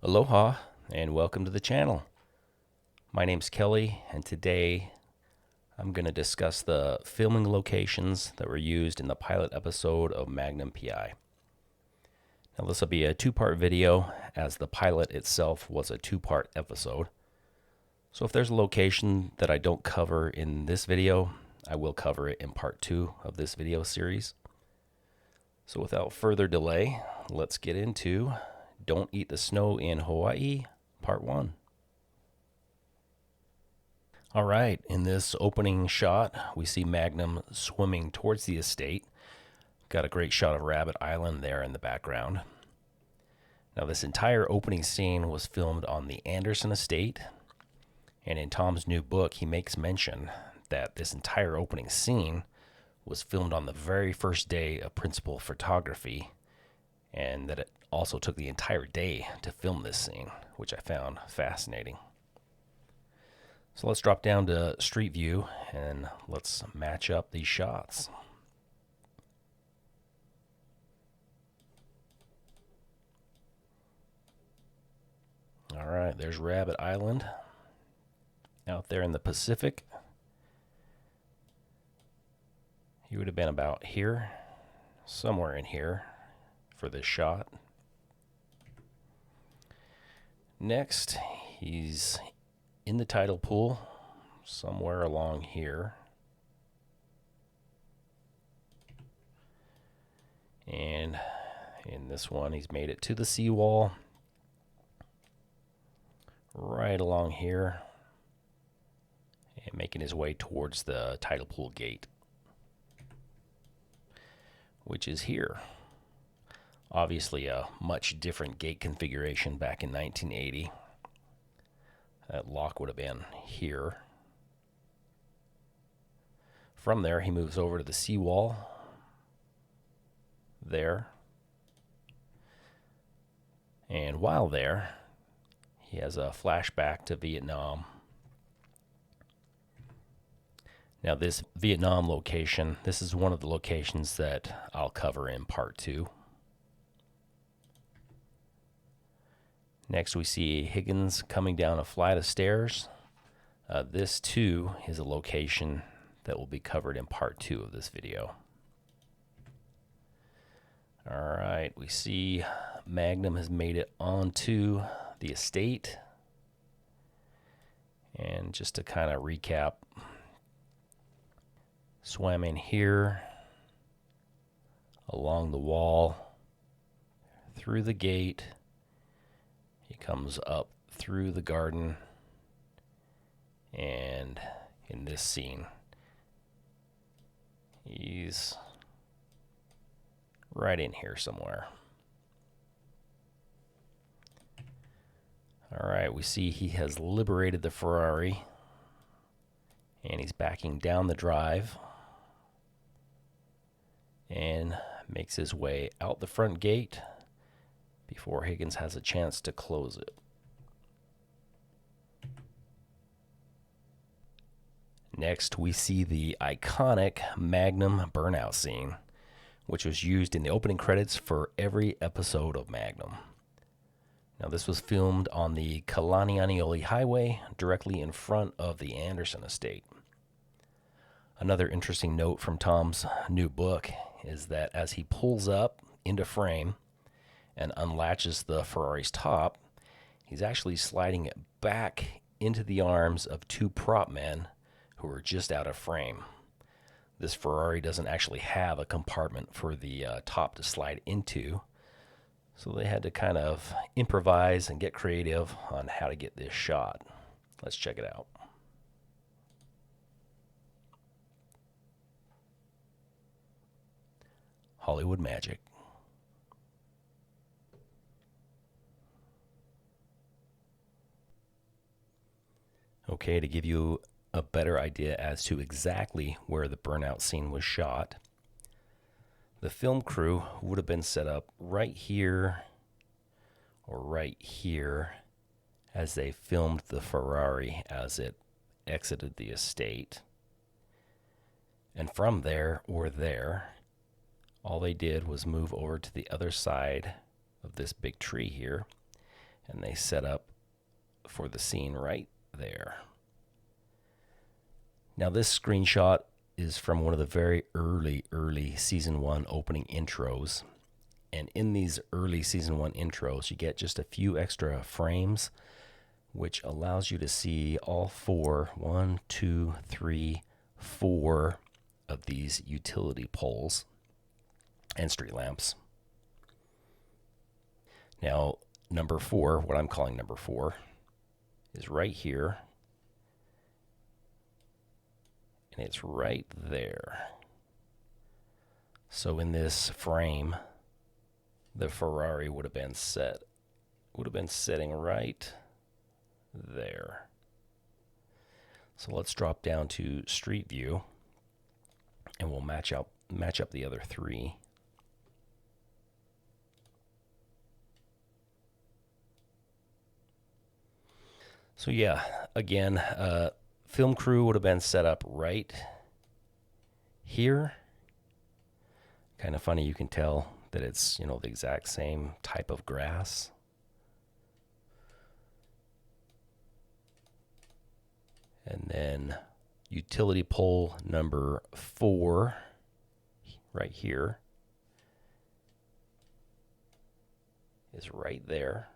Aloha and welcome to the channel. My name's Kelly and today I'm going to discuss the filming locations that were used in the pilot episode of Magnum PI. Now this will be a two-part video as the pilot itself was a two-part episode. So if there's a location that I don't cover in this video, I will cover it in part 2 of this video series. So without further delay, let's get into Don't Eat the Snow in Hawaii, Part 1. All right, in this opening shot, we see Magnum swimming towards the estate. Got a great shot of Rabbit Island there in the background. Now, this entire opening scene was filmed on the Anderson estate, and in Tom's new book, he makes mention that this entire opening scene was filmed on the very first day of principal photography, and that it also took the entire day to film this scene, which I found fascinating. So let's drop down to street view and let's match up these shots. All right, there's Rabbit Island out there in the Pacific. He would have been about here, somewhere in here for this shot. Next, he's in the tidal pool, somewhere along here. And in this one, he's made it to the seawall, right along here, and making his way towards the tidal pool gate, which is here. Obviously a much different gate configuration back in 1980. That lock would have been here. From there, he moves over to the seawall there. And while there, he has a flashback to Vietnam. Now this Vietnam location, this is one of the locations that I'll cover in part 2. Next, we see Higgins coming down a flight of stairs. This, too, is a location that will be covered in part 2 of this video. All right, we see Magnum has made it onto the estate. And just to kind of recap, swam in here, along the wall, through the gate. He comes up through the garden, and in this scene, he's right in here somewhere. All right, we see he has liberated the Ferrari, and he's backing down the drive and makes his way out the front gate before Higgins has a chance to close it. Next, we see the iconic Magnum burnout scene, which was used in the opening credits for every episode of Magnum. Now, this was filmed on the Pali Highway, directly in front of the Anderson estate. Another interesting note from Tom's new book is that as he pulls up into frame and unlatches the Ferrari's top, he's actually sliding it back into the arms of 2 prop men who are just out of frame. This Ferrari doesn't actually have a compartment for the top to slide into, so they had to kind of improvise and get creative on how to get this shot. Let's check it out. Hollywood magic. Okay, to give you a better idea as to exactly where the burnout scene was shot, the film crew would have been set up right here or right here as they filmed the Ferrari as it exited the estate. And from there or there, all they did was move over to the other side of this big tree here And they set up for the scene right there. Now this screenshot is from one of the very early season 1 opening intros. And in these early season 1 intros, you get just a few extra frames, which allows you to see all four, 1, 2, 3, 4 of these utility poles and street lamps. Now, number 4, what I'm calling number 4, is right here. And it's right there. So in this frame, the Ferrari would have been sitting right there. So let's drop down to street view, and we'll match up the other 3. So yeah, again, film crew would have been set up right here. Kind of funny, you can tell that it's, the exact same type of grass. And then utility pole number 4 right here is right there.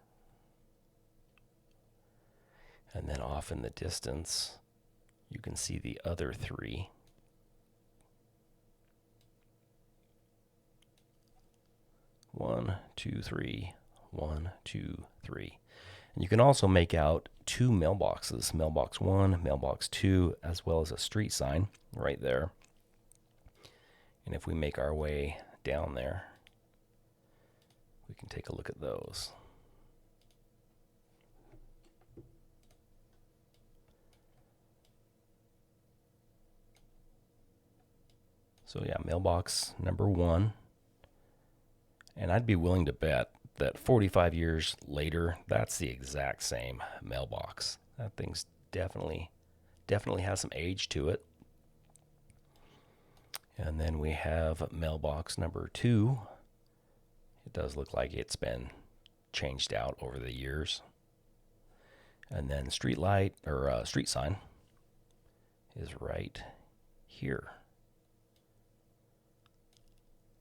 And then off in the distance, you can see the other 3. One, two, three, 1, 2, 3. And you can also make out 2 mailboxes, mailbox 1, mailbox 2, as well as a street sign right there. And if we make our way down there, we can take a look at those. So yeah, mailbox number 1. And I'd be willing to bet that 45 years later, that's the exact same mailbox. That thing's definitely has some age to it. And then we have mailbox number 2. It does look like it's been changed out over the years. And then street light, or street sign, is right here.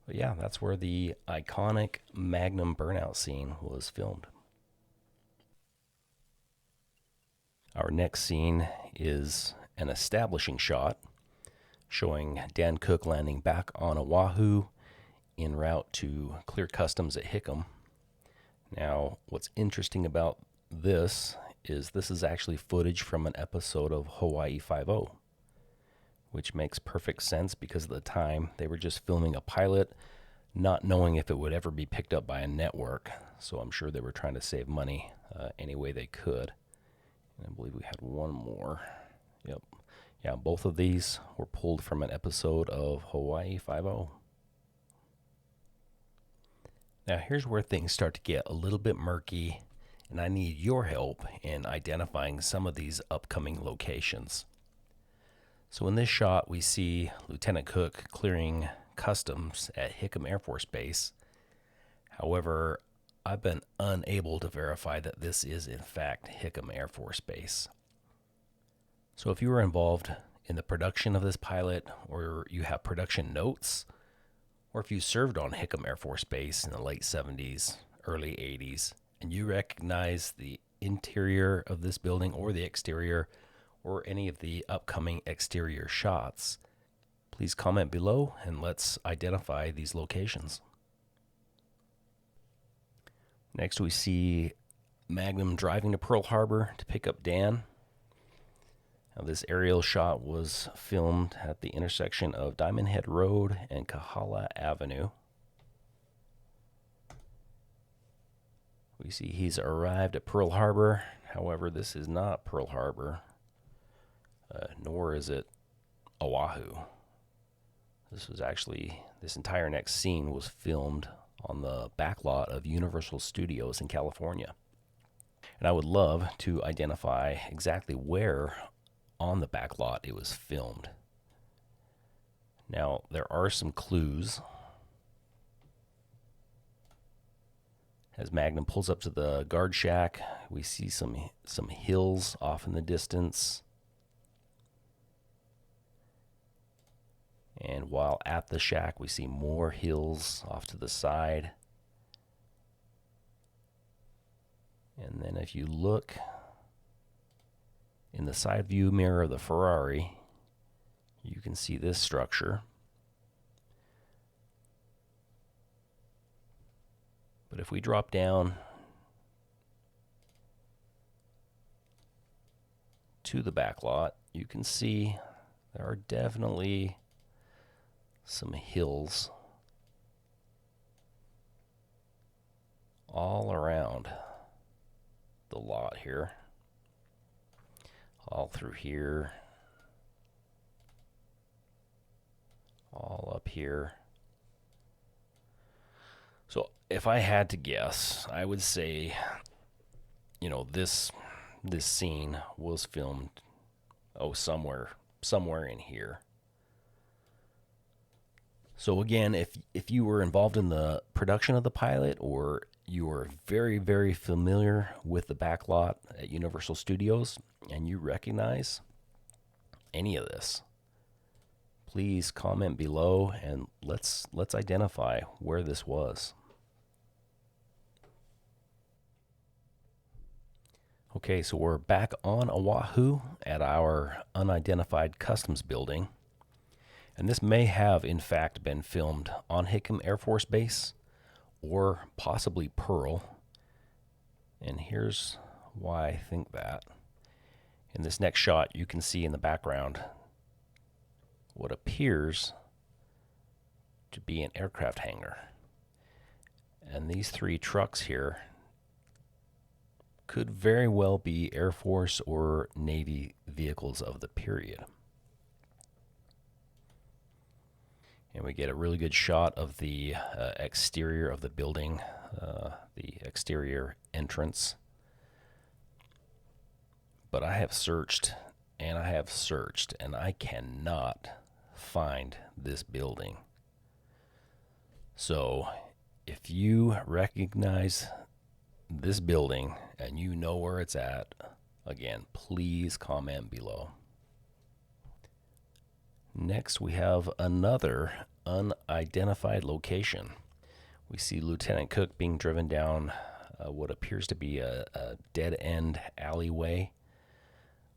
But yeah, that's where the iconic Magnum burnout scene was filmed. Our next scene is an establishing shot showing Dan Cook landing back on Oahu en route to clear customs at Hickam. Now, what's interesting about this is actually footage from an episode of Hawaii Five-0, which makes perfect sense because at the time they were just filming a pilot, not knowing if it would ever be picked up by a network. So I'm sure they were trying to save money any way they could. And I believe we had one more. Yep. Yeah, both of these were pulled from an episode of Hawaii Five-0. Now here's where things start to get a little bit murky, and I need your help in identifying some of these upcoming locations. So in this shot, we see Lieutenant Cook clearing customs at Hickam Air Force Base. However, I've been unable to verify that this is in fact Hickam Air Force Base. So if you were involved in the production of this pilot, or you have production notes, or if you served on Hickam Air Force Base in the late 70s, early 80s, and you recognize the interior of this building or the exterior, or any of the upcoming exterior shots, please comment below and let's identify these locations. Next we see Magnum driving to Pearl Harbor to pick up Dan. Now this aerial shot was filmed at the intersection of Diamond Head Road and Kahala Avenue. We see he's arrived at Pearl Harbor. However, this is not Pearl Harbor. Nor is it Oahu. This entire next scene was filmed on the back lot of Universal Studios in California. And I would love to identify exactly where on the back lot it was filmed. Now, there are some clues As Magnum pulls up to the guard shack, we see some hills off in the distance. And while at the shack, we see more hills off to the side. And then if you look in the side view mirror of the Ferrari, you can see this structure. But if we drop down to the back lot, you can see there are definitely some hills all around the lot here, all through here, all up here. So if I had to guess, I would say, this scene was filmed somewhere in here. So again, if you were involved in the production of the pilot, or you are very, very familiar with the backlot at Universal Studios and you recognize any of this, please comment below and let's identify where this was. Okay, so we're back on Oahu at our unidentified customs building. And this may have, in fact, been filmed on Hickam Air Force Base or possibly Pearl. And here's why I think that. In this next shot, you can see in the background what appears to be an aircraft hangar. And these three trucks here could very well be Air Force or Navy vehicles of the period. And we get a really good shot of the exterior of the building, the exterior entrance. But I have searched, and I cannot find this building. So if you recognize this building and you know where it's at, again, please comment below. Next, we have another unidentified location. We see Lieutenant Cook being driven down what appears to be a dead-end alleyway.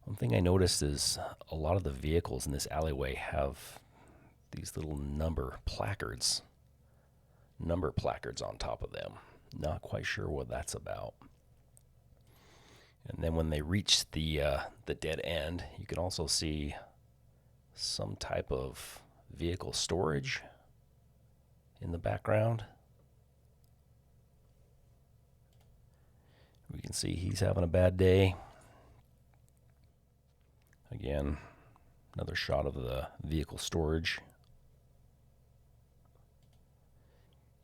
One thing I noticed is a lot of the vehicles in this alleyway have these little number placards on top of them. Not quite sure what that's about. And then when they reach the dead end, you can also see some type of vehicle storage in the background. We can see he's having a bad day. Again, another shot of the vehicle storage.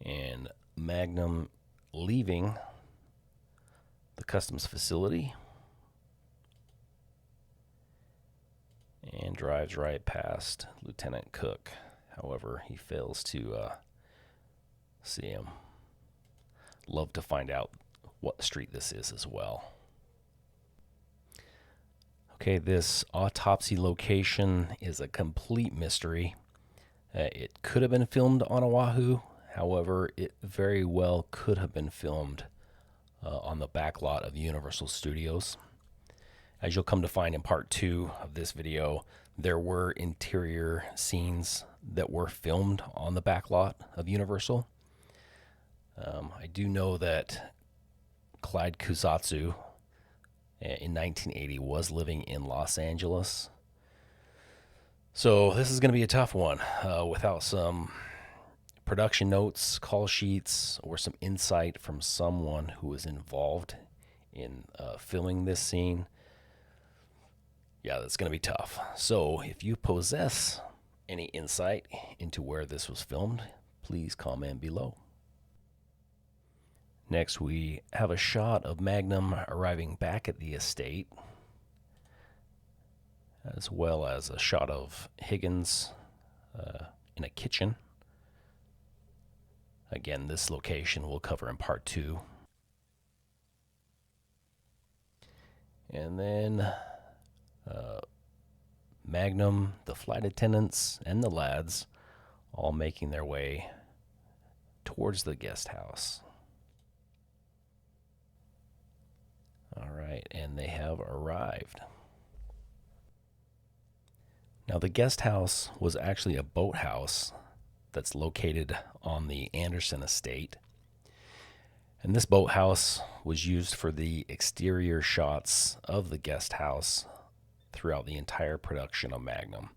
And Magnum leaving the customs facility and drives right past Lieutenant Cook. However, he fails to see him. Love to find out what street this is as well. Okay, this autopsy location is a complete mystery. It could have been filmed on Oahu. However, it very well could have been filmed on the back lot of Universal Studios. As you'll come to find in part 2 of this video, there were interior scenes that were filmed on the back lot of Universal. I do know that Clyde Kusatsu in 1980 was living in Los Angeles. So this is going to be a tough one without some production notes, call sheets, or some insight from someone who was involved in filming this scene. Yeah, that's going to be tough. So if you possess any insight into where this was filmed, please comment below. Next, we have a shot of Magnum arriving back at the estate, as well as a shot of Higgins in a kitchen. Again, this location we'll cover in part 2. And then Magnum, the flight attendants, and the lads all making their way towards the guest house. All right, and they have arrived. Now, the guest house was actually a boathouse that's located on the Anderson estate. And this boathouse was used for the exterior shots of the guest house throughout the entire production of Magnum.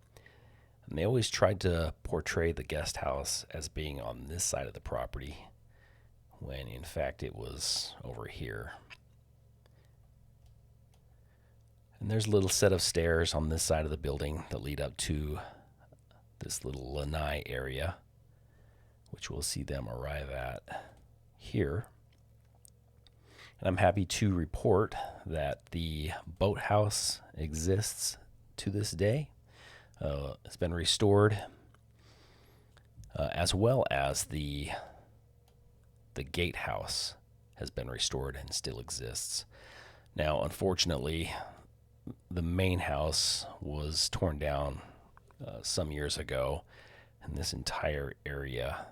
And they always tried to portray the guest house as being on this side of the property, when in fact it was over here. And there's a little set of stairs on this side of the building that lead up to this little lanai area, which we'll see them arrive at here. And I'm happy to report that the boathouse exists to this day. It's been restored, as well as the gatehouse has been restored and still exists. Now, unfortunately, the main house was torn down some years ago, and this entire area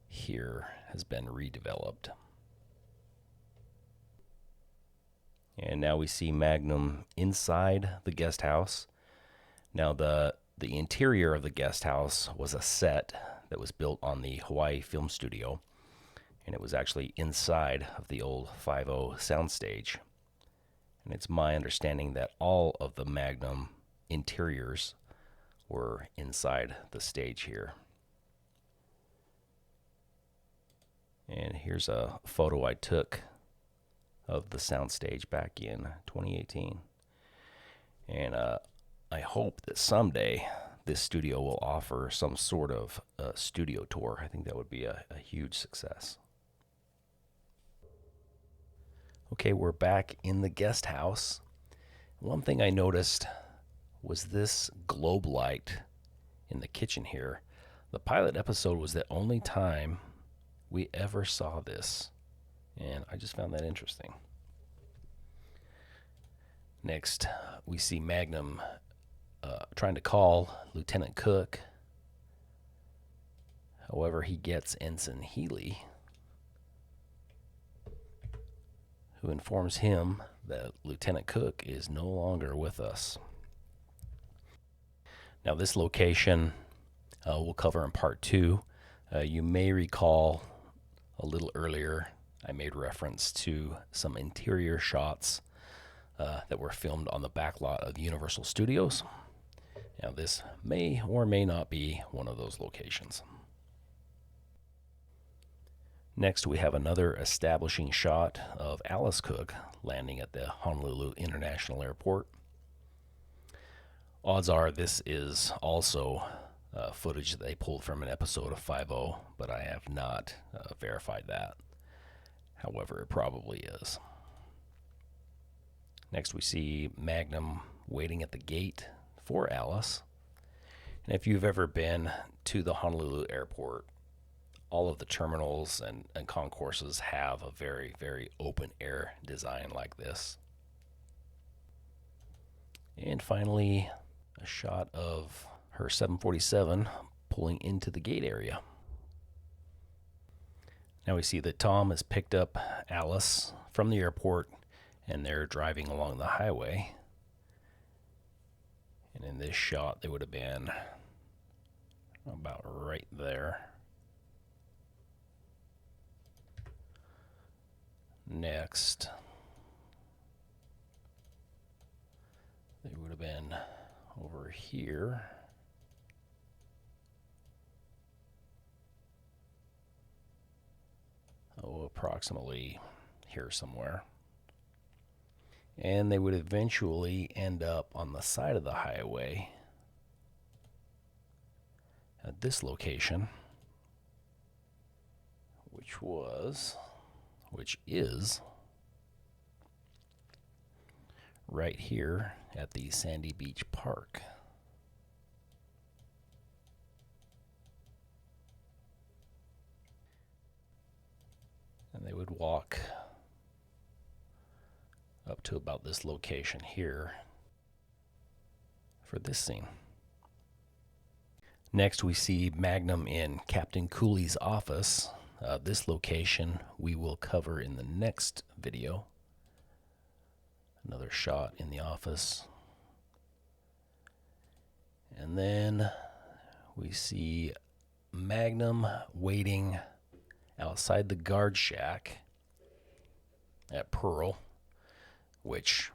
here has been redeveloped. And now we see Magnum inside the guest house. Now the interior of the guest house was a set that was built on the Hawaii Film Studio, and it was actually inside of the old 5.0 soundstage. And it's my understanding that all of the Magnum interiors were inside the stage here. And here's a photo I took of the soundstage back in 2018. And I hope that someday this studio will offer some sort of studio tour. I think that would be a huge success. Okay, we're back in the guest house. One thing I noticed was this globe light in the kitchen here. The pilot episode was the only time we ever saw this, and I just found that interesting. Next, we see Magnum trying to call Lieutenant Cook. However, he gets Ensign Healy, who informs him that Lieutenant Cook is no longer with us. Now, this location we'll cover in part 2. You may recall a little earlier I made reference to some interior shots that were filmed on the back lot of Universal Studios. Now, this may or may not be one of those locations. Next, we have another establishing shot of Alice Cook landing at the Honolulu International Airport. Odds are this is also footage that they pulled from an episode of 5.0, but I have not verified that. However, it probably is. Next, we see Magnum waiting at the gate for Alice. And if you've ever been to the Honolulu airport, all of the terminals and concourses have a very, very open air design like this. And finally, a shot of her 747 pulling into the gate area. Now we see that Tom has picked up Alice from the airport, and they're driving along the highway. And in this shot, they would have been about right there. Next, they would have been over here. Oh, approximately here somewhere. And they would eventually end up on the side of the highway at this location, which is right here at the Sandy Beach Park. And they would walk up to about this location here for this scene. Next, we see Magnum in Captain Cooley's office. This location we will cover in the next video. Another shot in the office. And then we see Magnum waiting outside the guard shack at Pearl, which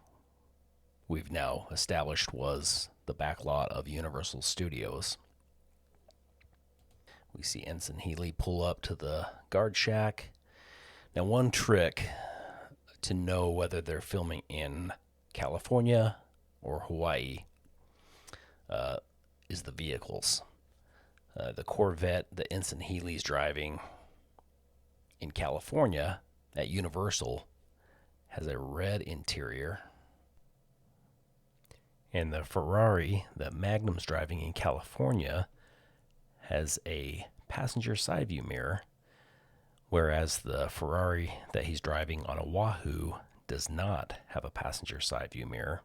we've now established was the back lot of Universal Studios. We see Ensign Healy pull up to the guard shack. Now, one trick to know whether they're filming in California or Hawaii is the vehicles. The Corvette that Ensign Healy's driving in California at Universal has a red interior. And the Ferrari that Magnum's driving in California has a passenger side view mirror, whereas the Ferrari that he's driving on Oahu does not have a passenger side view mirror.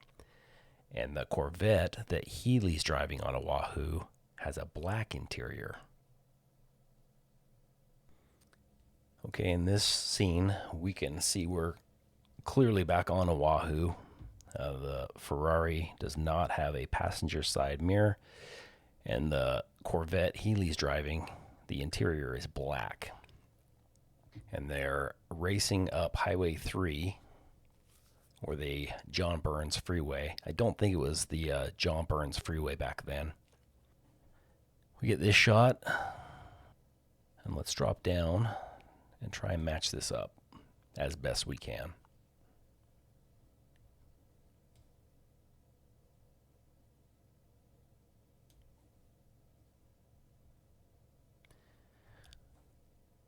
And the Corvette that Healy's driving on Oahu has a black interior. Okay, in this scene, we can see we're clearly back on Oahu. The Ferrari does not have a passenger side mirror, and the Corvette Healy's driving, the interior is black. And they're racing up Highway 3, or the John Burns Freeway. I don't think it was the John Burns Freeway back then. We get this shot, and let's drop down and try and match this up as best we can.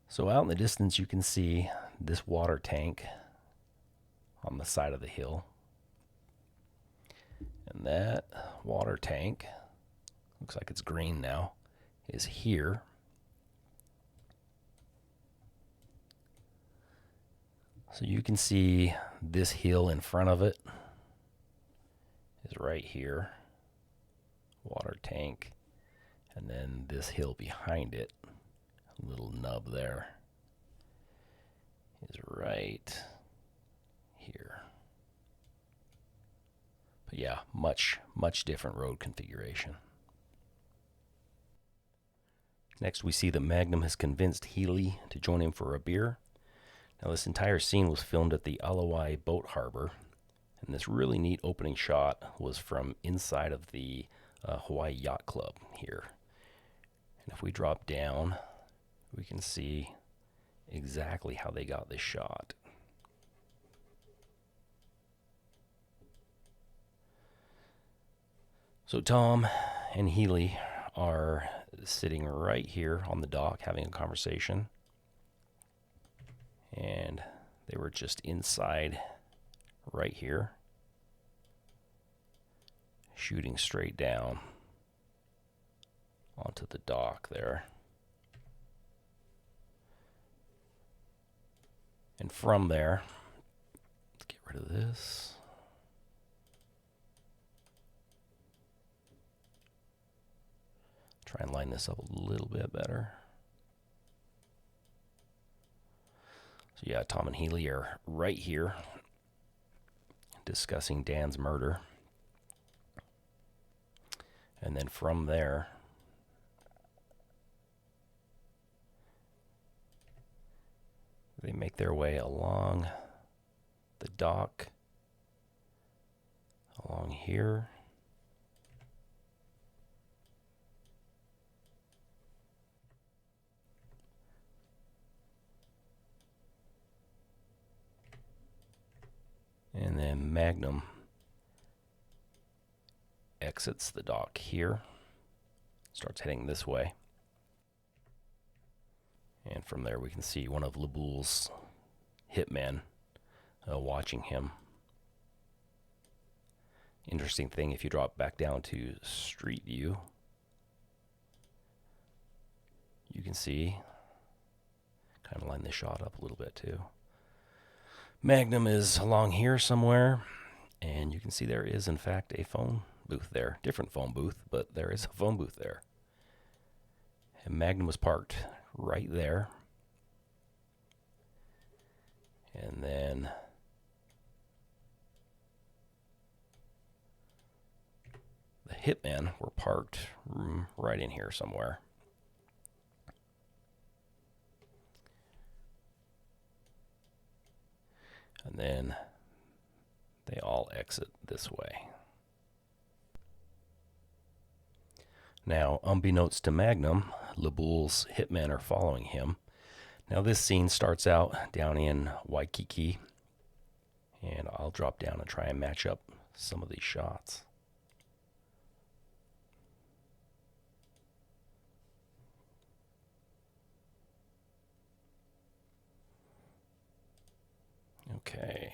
So out in the distance, you can see this water tank on the side of the hill. And that water tank, looks like it's green now, is here. So you can see this hill in front of it is right here. Water tank. And then this hill behind it, a little nub there, is right here. But yeah, much different road configuration. Next, we see that Magnum has convinced Healy to join him for a beer. Now, this entire scene was filmed at the Wai Boat Harbor, and this really neat opening shot was from inside of the Hawaii Yacht Club here. And if we drop down, we can see exactly how they got this shot. So Tom and Healy are sitting right here on the dock having a conversation. And they were just inside right here, shooting straight down onto the dock there. And from there, let's get rid of this. Try and line this up a little bit better. So yeah, Tom and Healy are right here discussing Dan's murder. And then from there, they make their way along the dock, along here. And then Magnum exits the dock here, starts heading this way. And from there we can see one of Laboul's hitmen watching him. Interesting thing, if you drop back down to street view, you can see, kind of line this shot up a little bit too. Magnum is along here somewhere, and you can see there is, in fact, a phone booth there. Different phone booth, but there is a phone booth there. And Magnum was parked right there. And then the hitmen were parked right in here somewhere. And then they all exit this way. Now, unbeknownst to Magnum, LeBoul's hitmen are following him. Now, this scene starts out down in Waikiki, and I'll drop down and try and match up some of these shots. Okay.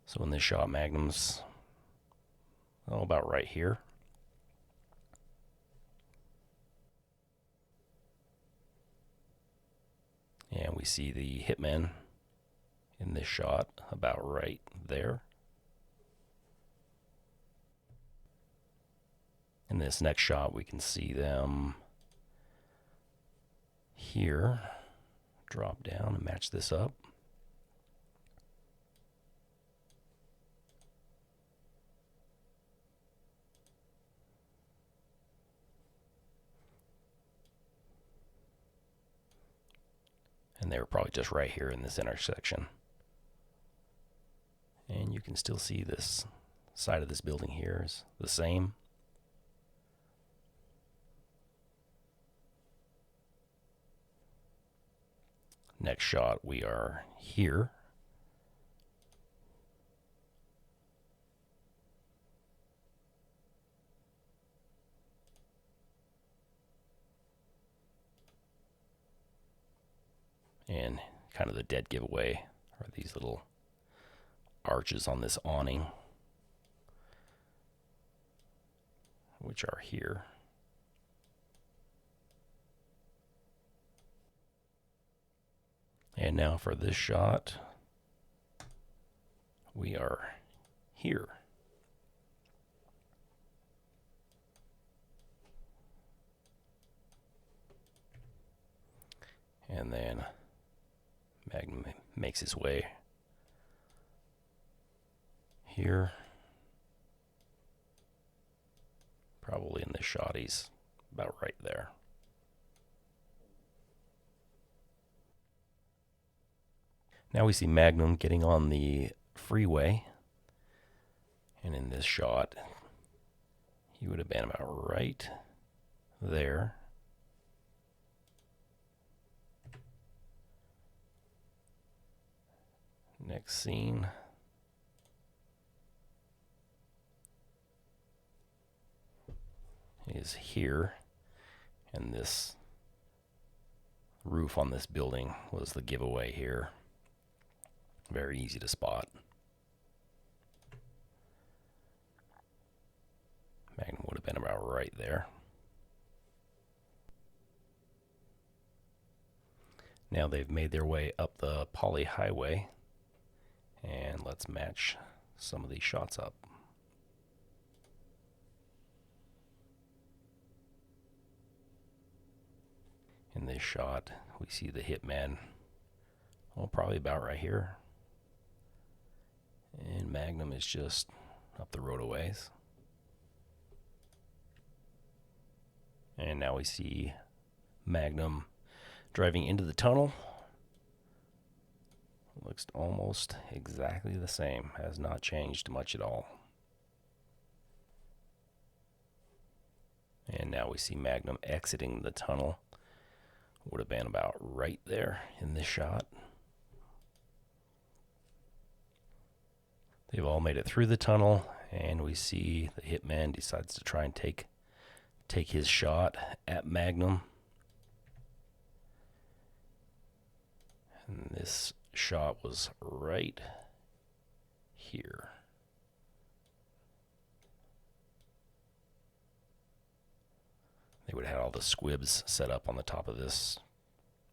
So in this shot, Magnum's about right here. And we see the hitmen in this shot about right there. In this next shot, we can see them here. Drop down and match this up. And they were probably just right here in this intersection. And you can still see this side of this building here is the same. Next shot, we are here. And kind of the dead giveaway are these little arches on this awning, which are here. And now for this shot, we are here. And then Magnum makes his way here. Probably in this shot, he's about right there. Now we see Magnum getting on the freeway. And in this shot, he would have been about right there. Next scene. Is here, and this roof on this building was the giveaway here. Very easy to spot. Magnum would have been about right there. Now they've made their way up the Pali Highway, and let's match some of these shots up. In this shot, we see the hitman, probably about right here. And Magnum is just up the road a ways. And now we see Magnum driving into the tunnel. Looks almost exactly the same. Has not changed much at all. And now we see Magnum exiting the tunnel. Would have been about right there in this shot. They've all made it through the tunnel, and we see the hitman decides to try and take his shot at Magnum. And this shot was right here. They would have had all the squibs set up on the top of this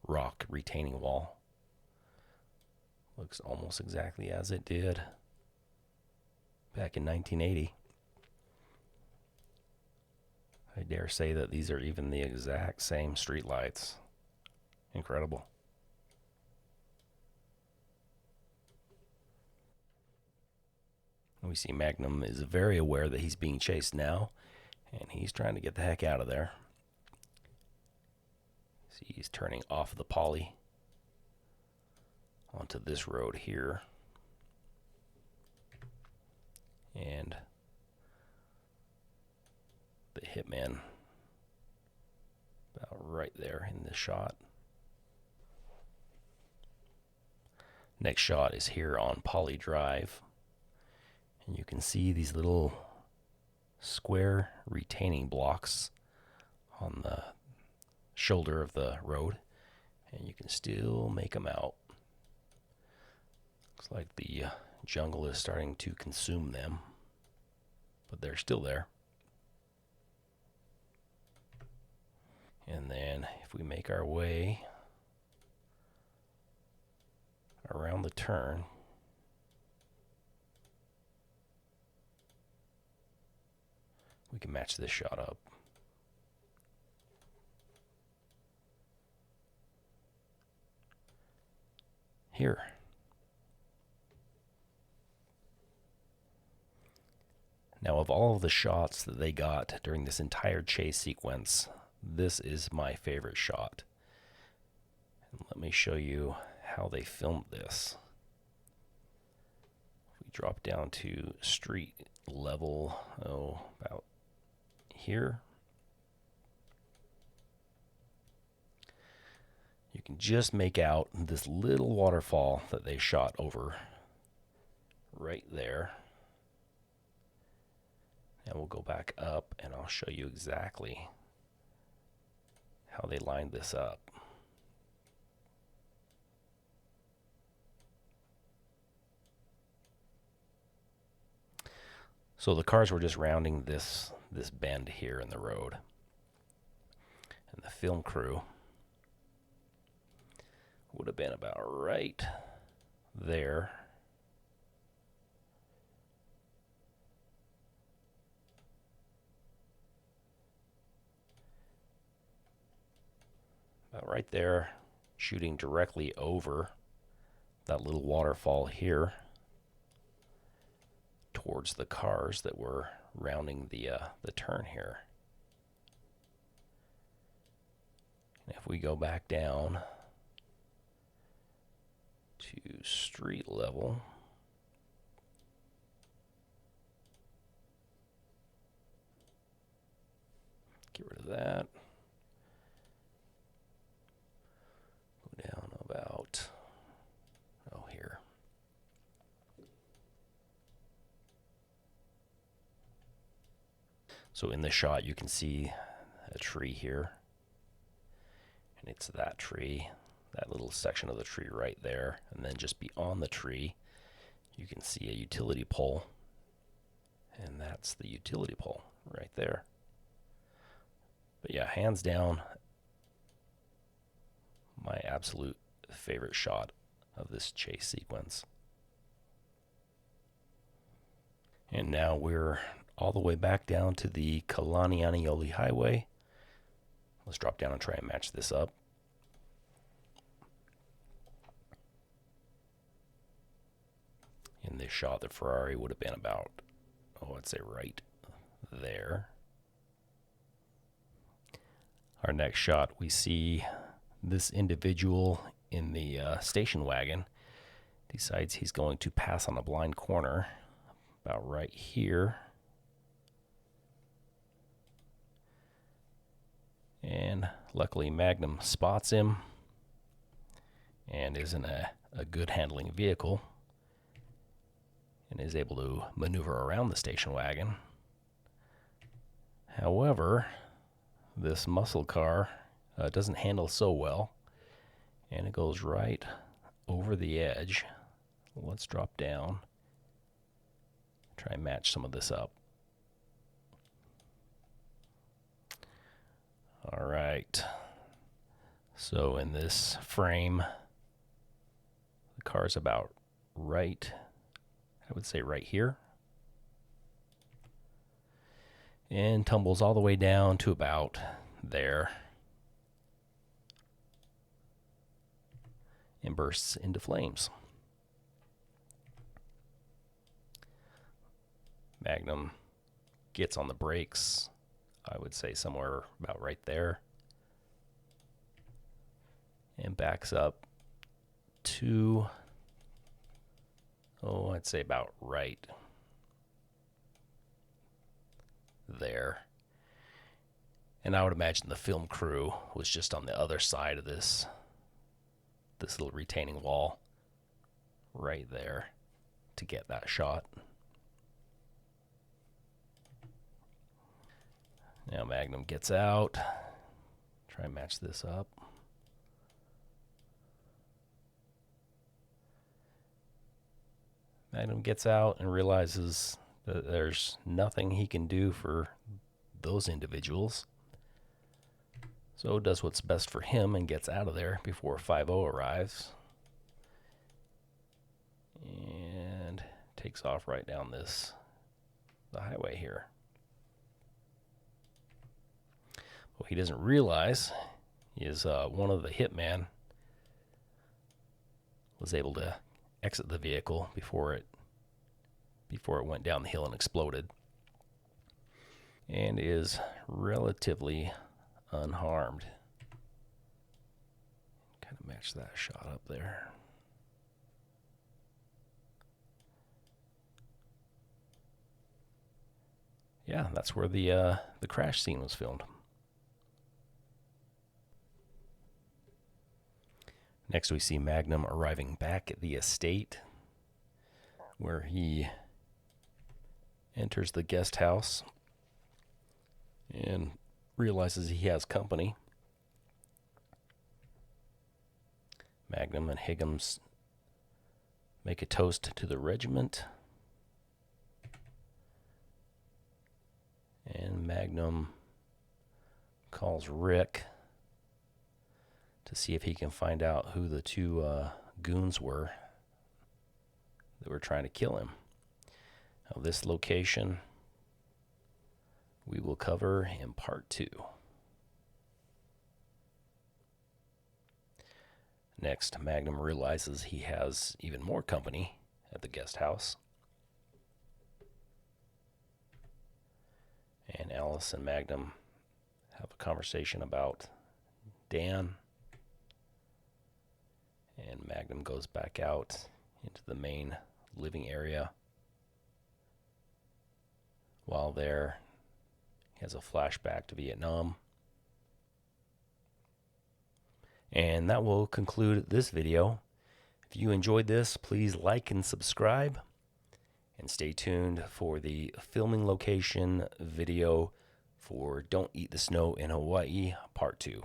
rock retaining wall. Looks almost exactly as it did back in 1980. I dare say that these are even the exact same street lights. Incredible. We see Magnum is very aware that he's being chased now, and he's trying to get the heck out of there. See, he's turning off the Pali onto this road here. And the hitman about right there in this shot. Next shot is here on Pali Drive. And you can see these little square retaining blocks on the shoulder of the road. And you can still make them out. Looks like the jungle is starting to consume them. But they're still there. And then if we make our way around the turn, we can match this shot up. Here. Now, of all of the shots that they got during this entire chase sequence, this is my favorite shot. And let me show you how they filmed this. If we drop down to street level, about here, you can just make out this little waterfall that they shot over right there. And we'll go back up and I'll show you exactly how they lined this up. So the cars were just rounding this bend here in the road. And the film crew would have been about right there. About right there, shooting directly over that little waterfall here towards the cars that were rounding the turn here. And if we go back down to street level, get rid of that. Go down about, here. So in this shot, you can see a tree here. And it's that tree, that little section of the tree right there. And then just beyond the tree, you can see a utility pole. And that's the utility pole right there. But yeah, hands down, my absolute favorite shot of this chase sequence. And now we're all the way back down to the Pali Highway. Let's drop down and try and match this up. In this shot, the Ferrari would have been about, I'd say right there. Our next shot, we see this individual in the station wagon decides he's going to pass on a blind corner about right here. And luckily Magnum spots him and is in a good handling vehicle and is able to maneuver around the station wagon. However, this muscle car doesn't handle so well, and it goes right over the edge. Let's drop down, try and match some of this up. right. So in this frame, the car's about right, I would say right here, and tumbles all the way down to about there and bursts into flames. Magnum gets on the brakes, I would say somewhere about right there, and backs up to, I'd say about right there. And I would imagine the film crew was just on the other side of this little retaining wall right there to get that shot. Now Magnum gets out. Try and match this up. Magnum gets out and realizes that there's nothing he can do for those individuals. So does what's best for him and gets out of there before 5-0 arrives. And takes off right down the highway here. What he doesn't realize is one of the hitmen was able to exit the vehicle before it went down the hill and exploded, and is relatively unharmed. Kind of match that shot up there. Yeah, that's where the crash scene was filmed. Next, we see Magnum arriving back at the estate, where he enters the guest house and realizes he has company. Magnum and Higgins make a toast to the regiment, and Magnum calls Rick to see if he can find out who the two goons were that were trying to kill him. Now, this location we will cover in part 2. Next, Magnum realizes he has even more company at the guest house. And Alice and Magnum have a conversation about Dan. And Magnum goes back out into the main living area. While there, he has a flashback to Vietnam. And that will conclude this video. If you enjoyed this, please like and subscribe. And stay tuned for the filming location video for Don't Eat the Snow in Hawaii, Part 2.